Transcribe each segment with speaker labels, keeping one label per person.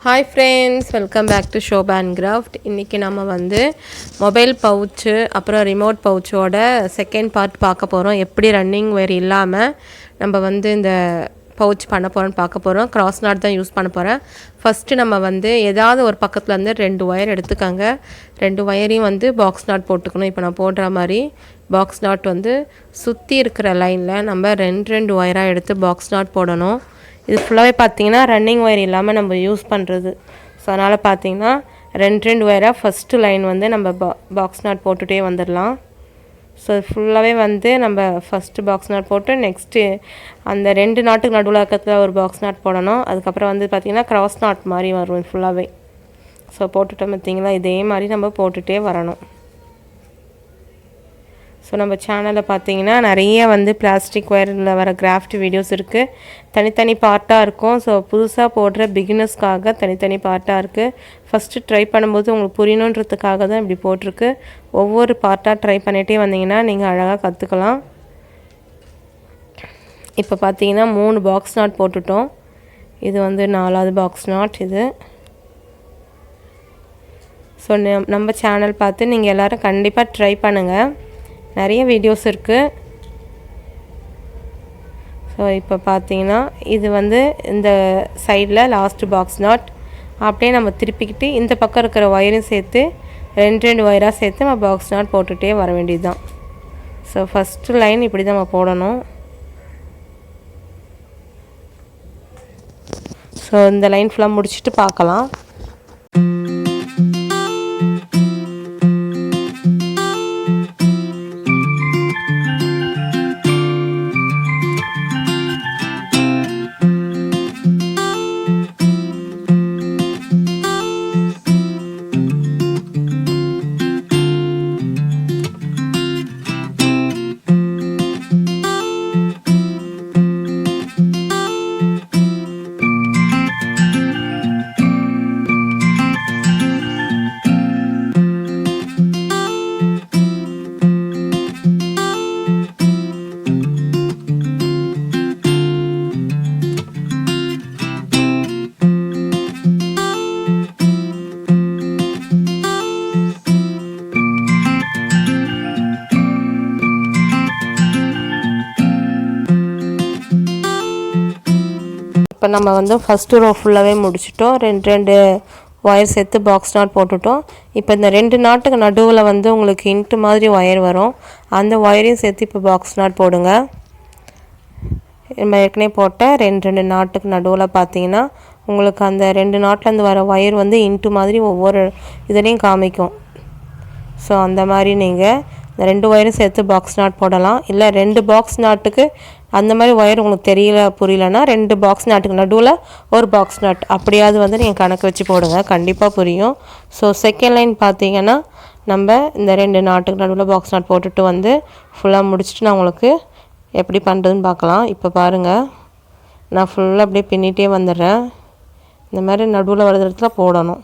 Speaker 1: Hi friends, welcome back to Shoba and Craft. இன்னைக்கு நாம வந்து மொபைல் பவுச் அப்புறம் ரிமோட் பவுச்சோட செகண்ட் பார்ட் பார்க்க போறோம். எப்படி ரன்னிங் வயர் இல்லாம நம்ம வந்து இந்த பவுச் பண்ண போறோம்னு பார்க்க போறோம். கிராஸ் நாட் தான் யூஸ் பண்ண போறேன். ஃபர்ஸ்ட் நம்ம வந்து ஏதாவது ஒரு பக்கத்துல இருந்து ரெண்டு வயர் எடுத்துக்கங்க. ரெண்டு வயரையும் வந்து பாக்ஸ் நாட் போட்டுக்கணும். இப்போ நான் போடுற மாதிரி பாக்ஸ் நாட் வந்து சுத்தி இருக்கிற லைன்ல நம்ம ரெண்டு வயரா எடுத்து பாக்ஸ் நாட் போடணும். இது ஃபுல்லாகவே பார்த்தீங்கன்னா ரன்னிங் ஒயர் இல்லாமல் நம்ம யூஸ் பண்ணுறது. ஸோ அதனால் பார்த்தீங்கன்னா ரெண்டு ஒயராக ஃபஸ்ட்டு லைன் வந்து நம்ம பாக்ஸ் நாட் போட்டுகிட்டே வந்துடலாம். ஸோ ஃபுல்லாகவே வந்து நம்ம ஃபஸ்ட்டு பாக்ஸ் நாட் போட்டு நெக்ஸ்ட்டு அந்த ரெண்டு நாட்டுக்கு நடுவில் இருக்கிறதுல ஒரு பாக்ஸ் நாட் போடணும். அதுக்கப்புறம் வந்து பார்த்திங்கன்னா க்ராஸ் நாட் மாதிரி வரும் ஃபுல்லாகவே. ஸோ போட்டுட்டோம் பார்த்திங்களா, இதே மாதிரி நம்ம போட்டுகிட்டே வரணும். ஸோ நம்ம சேனலில் பார்த்தீங்கன்னா நிறைய வந்து பிளாஸ்டிக் ஒயரில் வர கிராஃப்ட் வீடியோஸ் இருக்குது. தனித்தனி பார்ட்டாக இருக்கும். ஸோ புதுசாக போடுற பிகினர்ஸ்க்காக தனித்தனி பார்ட்டாக இருக்குது. ஃபஸ்ட்டு ட்ரை பண்ணும்போது உங்களுக்கு புரியணுன்றதுக்காக தான் இப்படி போட்டிருக்கு. ஒவ்வொரு பார்ட்டாக ட்ரை பண்ணிகிட்டே வந்தீங்கன்னா நீங்கள் அழகாக கற்றுக்கலாம். இப்போ பார்த்தீங்கன்னா 3 பாக்ஸ் நாட் போட்டுட்டோம். இது வந்து 4வது பாக்ஸ் நாட் இது. ஸோ நம்ம சேனல் பார்த்து நீங்கள் எல்லோரும் கண்டிப்பாக ட்ரை பண்ணுங்கள். நிறைய வீடியோஸ் இருக்குது. ஸோ இப்போ பார்த்தீங்கன்னா இது வந்து இந்த சைடில் லாஸ்ட்டு பாக்ஸ் நாட் அப்படியே நம்ம திருப்பிக்கிட்டு இந்த பக்கம் இருக்கிற ஒயரையும் சேர்த்து ரெண்டு ஒயராக சேர்த்து நம்ம பாக்ஸ் நாட் போட்டுகிட்டே வர வேண்டியது தான். ஸோ ஃபஸ்ட்டு லைன் இப்படி தான் நம்ம போடணும். ஸோ இந்த லைன் ஃபுல்லாக முடிச்சுட்டு பார்க்கலாம். இப்போ நம்ம வந்து ஃபஸ்ட்டு ரோ ஃபுல்லாகவே முடிச்சிட்டோம். ரெண்டு ஒயர் சேர்த்து பாக்ஸ் நாட் போட்டுட்டோம். இப்போ இந்த ரெண்டு நாட்டுக்கு நடுவில் வந்து உங்களுக்கு இன்ட்டு மாதிரி ஒயர் வரும். அந்த ஒயரையும் சேர்த்து இப்போ பாக்ஸ் நாட் போடுங்க. நம்ம ஏற்கனவே போட்ட ரெண்டு நாட்டுக்கு நடுவில் பார்த்தீங்கன்னா உங்களுக்கு அந்த ரெண்டு நாட்டிலேருந்து வர ஒயர் வந்து இன்ட்டு மாதிரி ஒவ்வொரு இதுலேயும் காமிக்கும். ஸோ அந்த மாதிரி நீங்கள் இந்த ரெண்டு ஒயரும் சேர்த்து பாக்ஸ் நாட் போடலாம். இல்லை ரெண்டு பாக்ஸ் நாட்டுக்கு அந்த மாதிரி ஒயர் உங்களுக்கு புரியலன்னா ரெண்டு பாக்ஸ் நாட்டுக்கு நடுவில் ஒரு பாக்ஸ் நாட் அப்படியாவது வந்து நீங்கள் கணக்கு வச்சு போடுங்க, கண்டிப்பாக புரியும். ஸோ செகண்ட் லைன் பார்த்தீங்கன்னா நம்ம இந்த ரெண்டு நாட்டுக்கு நடுவில் பாக்ஸ் நாட் போட்டுட்டு வந்து ஃபுல்லாக முடிச்சுட்டு நான் உங்களுக்கு எப்படி பண்ணுறதுன்னு பார்க்கலாம். இப்போ பாருங்கள், நான் ஃபுல்லாக அப்படியே பின்னிகிட்டே வந்துடுறேன். இந்த மாதிரி நடுவில் வர இடத்துல போடணும்.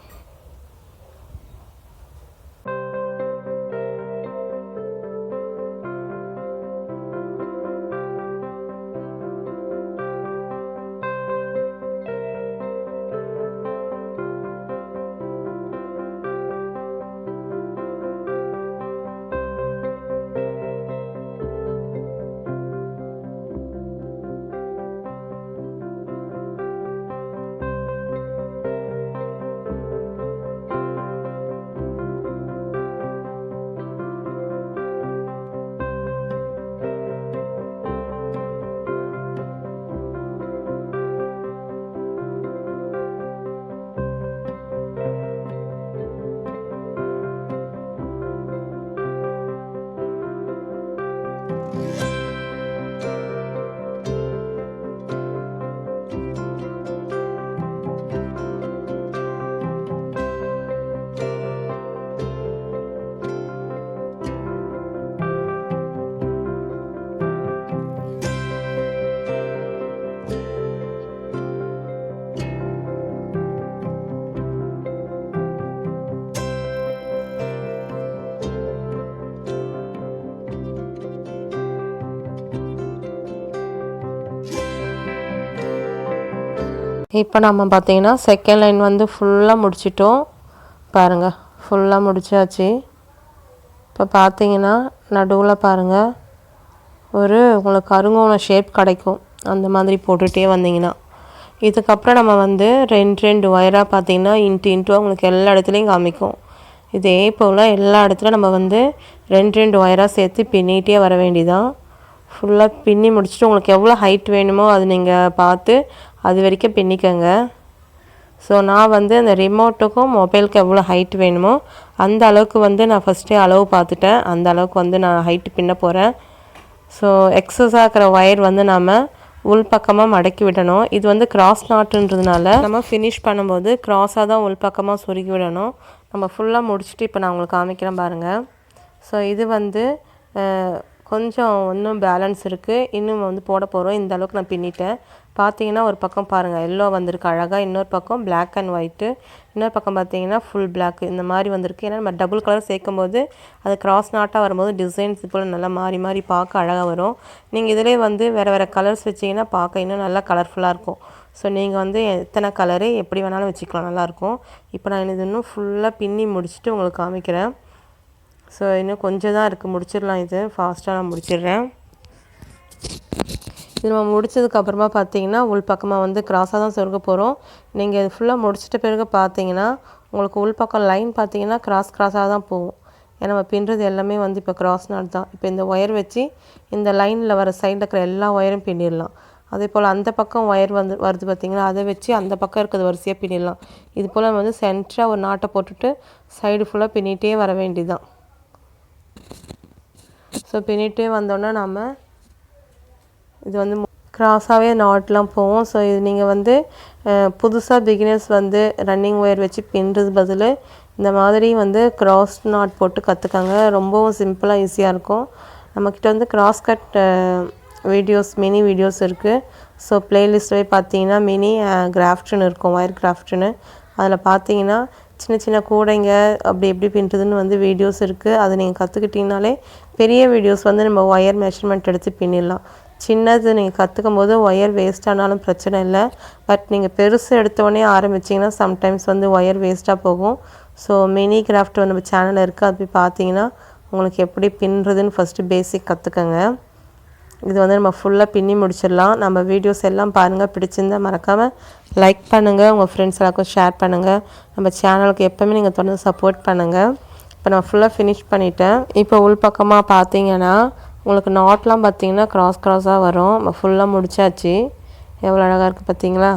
Speaker 1: இப்போ நம்ம பார்த்தீங்கன்னா செகண்ட் லைன் வந்து ஃபுல்லாக முடிச்சிட்டோம் பாருங்கள், ஃபுல்லாக முடிச்சாச்சு. இப்போ பார்த்தீங்கன்னா நடுவில் பாருங்கள் ஒரு உங்களுக்கு அருங்கோண ஷேப் கிடைக்கும், அந்த மாதிரி போட்டுகிட்டே வந்தீங்கன்னா. இதுக்கப்புறம் நம்ம வந்து ரெண்டு ஒயராக பார்த்தீங்கன்னா இன்ட்டு உங்களுக்கு எல்லா இடத்துலையும் காமிக்கும். இதே போல் எல்லா இடத்துலையும் நம்ம வந்து ரெண்டு ஒயராக சேர்த்து பின்னிகிட்டே வர வேண்டியதான். ஃபுல்லாக பின்னி முடிச்சுட்டு உங்களுக்கு எவ்வளோ ஹைட் வேணுமோ அது நீங்கள் பார்த்து அது வரைக்கும் பின்னிக்கங்க. ஸோ நான் வந்து அந்த ரிமோட்டுக்கும் மொபைலுக்கு எவ்வளோ ஹைட் வேணுமோ அந்த அளவுக்கு வந்து நான் ஃபஸ்ட்டே அளவு பார்த்துட்டேன். அந்த அளவுக்கு வந்து நான் ஹைட்டு பின்ன போகிறேன். ஸோ எக்ஸஸாக இருக்கிற ஒயர் வந்து நம்ம உள் பக்கமாக மடக்கி விடணும். இது வந்து கிராஸ் நாட்டுன்றதுனால நம்ம ஃபினிஷ் பண்ணும்போது கிராஸாக தான் உள் பக்கமாக சொருகி விடணும். நம்ம ஃபுல்லாக முடிச்சுட்டு இப்போ நான் உங்களுக்கு காமிக்கிறேன் பாருங்கள். ஸோ இது வந்து கொஞ்சம் இன்னும் பேலன்ஸ் இருக்குது, இன்னும் வந்து போட போகிறோம். இந்த அளவுக்கு நான் பின்னிட்டேன். பார்த்தீங்கன்னா ஒரு பக்கம் பாருங்கள் எல்லோ வந்திருக்கு அழகாக, இன்னொரு பக்கம் பிளாக் அண்ட் ஒயிட்டு, இன்னொரு பக்கம் பார்த்தீங்கன்னா ஃபுல் பிளாக், இந்த மாதிரி வந்திருக்கு. ஏன்னா நம்ம டபுள் கலர் சேர்க்கும் போது அது கிராஸ் நாட்டாக வரும்போது டிசைன்ஸ் போல் நல்லா மாறி மாறி பார்க்க அழகாக வரும். நீங்கள் இதிலே வந்து வேறு கலர்ஸ் வச்சிங்கன்னா பார்க்க இன்னும் நல்லா கலர்ஃபுல்லாக இருக்கும். ஸோ நீங்கள் வந்து எத்தனை கலரு எப்படி வேணாலும் வச்சுக்கலாம், நல்லாயிருக்கும். இப்போ நான் இது இன்னும் ஃபுல்லாக பின்னி முடிச்சுட்டு உங்களுக்கு காமிக்கிறேன். ஸோ இன்னும் கொஞ்சம் தான் இருக்குது, முடிச்சிடலாம். இது ஃபாஸ்ட்டாக நான் முடிச்சிடுறேன். இது நம்ம முடித்ததுக்கப்புறமா பார்த்தீங்கன்னா உள் பக்கமாக வந்து கிராஸாக தான் சொருக போகிறோம். நீங்கள் இது ஃபுல்லாக முடிச்சிட்ட பிறகு பார்த்தீங்கன்னா உங்களுக்கு உள் பக்கம் லைன் பார்த்தீங்கன்னா கிராஸாக தான் போகும். ஏன்னா நம்ம பின்னுறது எல்லாமே வந்து இப்போ கிராஸ் நாட் தான். இப்போ இந்த ஒயர் வச்சு இந்த லைனில் வர சைடில் இருக்கிற எல்லா ஒயரும் பின்னிடலாம். அதே போல் அந்த பக்கம் ஒயர் வருது பார்த்திங்கன்னா, அதை வச்சு அந்த பக்கம் இருக்கிறது வரிசையாக பின்னிடலாம். இது போல் நம்ம வந்து சென்டராக ஒரு நாட்டை போட்டுட்டு சைடு ஃபுல்லாக பின்னிகிட்டே வர வேண்டியதுதான். ஸோ பின்னிகிட்டே வந்தோன்னா நம்ம இது வந்து கிராஸாகவே நாட்லாம் போவோம். ஸோ இது நீங்கள் வந்து புதுசாக பிகினர்ஸ் வந்து ரன்னிங் ஒயர் வச்சு பின்னுறது பதில் இந்த மாதிரி வந்து கிராஸ் நாட் போட்டு கற்றுக்காங்க. ரொம்பவும் சிம்பிளாக ஈஸியாக இருக்கும். நம்மக்கிட்ட வந்து cross cut videos mini videos இருக்குது. ஸோ ப்ளேலிஸ்ட்லேயே பார்த்தீங்கன்னா மினி கிராஃப்ட்னு இருக்கும், ஒயர் கிராஃப்ட்னு. அதில் பார்த்தீங்கன்னா சின்ன சின்ன கூடைங்க அப்படி எப்படி பின்னுறதுன்னு வந்து வீடியோஸ் இருக்குது. அதை நீங்கள் கற்றுக்கிட்டிங்கனாலே பெரிய வீடியோஸ் வந்து நம்ம ஒயர் மெஷர்மெண்ட் எடுத்து பின்னிடலாம். சின்னது நீங்கள் கற்றுக்கும் போது ஒயர் வேஸ்ட் ஆனாலும் பிரச்சனை இல்லை. பட் நீங்கள் பெருசு எடுத்தோடனே ஆரம்பிச்சிங்கன்னா சம்டைம்ஸ் வந்து ஒயர் வேஸ்ட்டாக போகும். ஸோ மினி கிராஃப்ட் வந்து நம்ம சேனலில் இருக்குது, அது போய் பார்த்தீங்கன்னா உங்களுக்கு எப்படி பின்னுறதுன்னு ஃபஸ்ட்டு பேசிக் கற்றுக்கங்க. இது வந்து நம்ம ஃபுல்லாக பின்னி முடிச்சிடலாம். நம்ம வீடியோஸ் எல்லாம் பாருங்கள், பிடிச்சிருந்தால் மறக்காமல் லைக் பண்ணுங்கள், உங்கள் ஃப்ரெண்ட்ஸ் எல்லாருக்கும் ஷேர் பண்ணுங்கள். நம்ம சேனலுக்கு எப்போவுமே நீங்கள் தொடர்ந்து சப்போர்ட் பண்ணுங்கள். இப்போ நான் ஃபுல்லாக ஃபினிஷ் பண்ணிட்டேன். இப்போ உள் பக்கமாக பார்த்தீங்கன்னா உங்களுக்கு நாட்லாம் பார்த்தீங்கன்னா கிராஸாக வரும். நம்ம ஃபுல்லாக முடிச்சாச்சு. எவ்வளோ அழகாக இருக்குது பார்த்தீங்களா?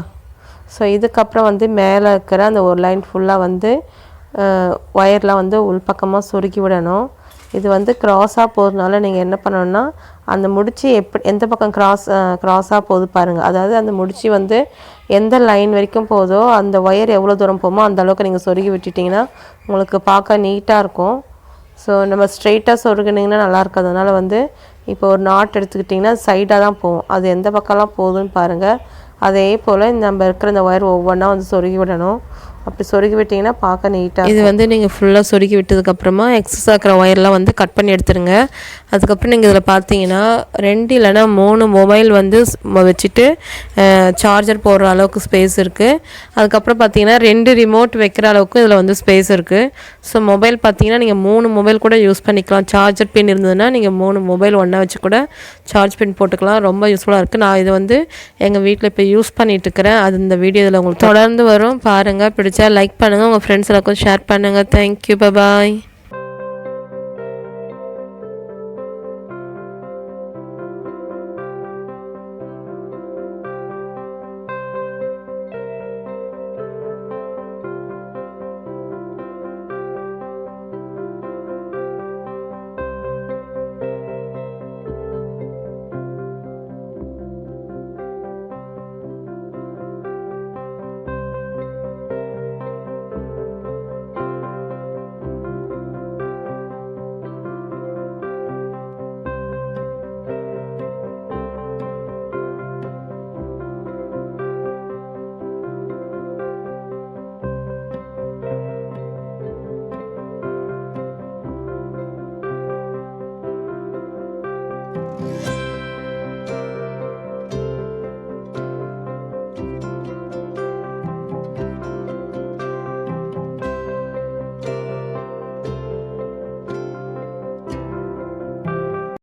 Speaker 1: ஸோ இதுக்கப்புறம் வந்து மேலே இருக்கிற அந்த ஒரு லைன் ஃபுல்லாக வந்து ஒயர்லாம் வந்து உள் பக்கமாக சொருக்கி விடணும். இது வந்து கிராஸாக போகிறதுனால நீங்கள் என்ன பண்ணணுன்னா அந்த முடிச்சு எந்த பக்கம் கிராஸாக போகுது பாருங்கள். அதாவது அந்த முடிச்சு வந்து எந்த லைன் வரைக்கும் போதோ அந்த ஒயர் எவ்வளோ தூரம் போகுமோ அந்த அளவுக்கு நீங்கள் சொருகி விட்டுட்டிங்கன்னா உங்களுக்கு பார்க்க நீட்டாக இருக்கும். ஸோ நம்ம ஸ்ட்ரெயிட்டாக சொருகினிங்கன்னா நல்லா இருக்கும். அதனால் வந்து இப்போ ஒரு நாட் எடுத்துக்கிட்டிங்கன்னா சைடாக தான் போகும். அது எந்த பக்கம்லாம் போகுதுன்னு பாருங்கள். அதே போல் நம்ம இருக்கிற இந்த ஒயர் ஒவ்வொன்றா வந்து சொருகி விடணும். அப்படி சொருகி விட்டிங்கன்னா பார்க்க நீட்டாக. இது வந்து நீங்கள் ஃபுல்லாக சொருகி விட்டதுக்கப்புறமா எக்ஸஸ் ஆகிற ஒயர்லாம் வந்து கட் பண்ணி எடுத்துருங்க. அதுக்கப்புறம் நீங்கள் இதில் பார்த்தீங்கன்னா 2 இல்லைனா 3 மொபைல் வந்து வச்சுட்டு சார்ஜர் போடுற அளவுக்கு ஸ்பேஸ் இருக்குது. அதுக்கப்புறம் பார்த்தீங்கன்னா 2 ரிமோட் வைக்கிற அளவுக்கு இதில் வந்து ஸ்பேஸ் இருக்குது. ஸோ மொபைல் பார்த்தீங்கன்னா நீங்கள் 3 மொபைல் கூட யூஸ் பண்ணிக்கலாம். சார்ஜர் பின் இருந்ததுன்னா நீங்கள் 3 மொபைல் ஒன்றா வச்சு கூட சார்ஜ் பின் போட்டுக்கலாம். ரொம்ப யூஸ்ஃபுல்லாக இருக்குது. நான் இதை வந்து எங்கள் வீட்டில் இப்போ யூஸ் பண்ணிகிட்ருக்கிறேன். அது இந்த வீடியோ இதில் உங்களுக்கு தொடர்ந்து வரும் பாருங்கள். பிடிச்சா லைக் பண்ணுங்கள், உங்கள் ஃப்ரெண்ட்ஸ் எல்லாருக்கும் ஷேர் பண்ணுங்கள். தேங்க்யூ, பாய்.